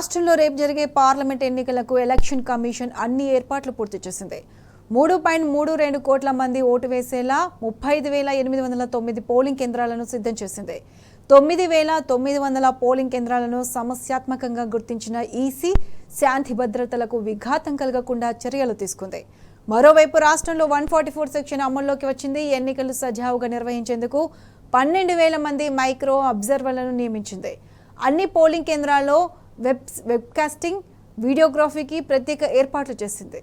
రాష్ట్రంలో రేపు జరిగే పార్లమెంట్ ఎన్నికలకు ఎలక్షన్ కమిషన్ అన్ని ఏర్పాట్లు పూర్తి చేసింది. 3.32 కోట్ల మంది ఓటు వేసేలా 35,809 పోలింగ్ కేంద్రాలను సిద్ధం చేసింది. 9,900 పోలింగ్ కేంద్రాలను సమస్యాత్మకంగా గుర్తించిన ఈసీ శాంతి భద్రతలకు విఘాతం కలగకుండా చర్యలు తీసుకుంది. మరోవైపు రాష్ట్రంలో 144 సెక్షన్ అమల్లోకి వచ్చింది. ఎన్నికలు సజావుగా నిర్వహించేందుకు 12,000 మంది మైక్రో అబ్జర్వర్లను నియమించింది. అన్ని పోలింగ్ కేంద్రాల్లో వెబ్కాస్టింగ్, వీడియోగ్రఫీకి ప్రత్యేక ఏర్పాట్లు చేసింది.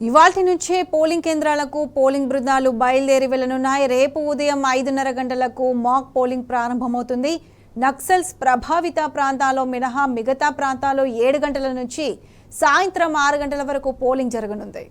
ఇవాల్టి నుంచే పోలింగ్ కేంద్రాలకు పోలింగ్ బృందాలు బయలుదేరి వెళ్లనున్నాయి. రేపు ఉదయం 5:30 గంటలకు మాక్ పోలింగ్ ప్రారంభమవుతుంది. నక్సల్స్ ప్రభావిత ప్రాంతాల్లో మినహా మిగతా ప్రాంతాల్లో 7 గంటల నుంచి సాయంత్రం 6 గంటల వరకు పోలింగ్ జరగనుంది.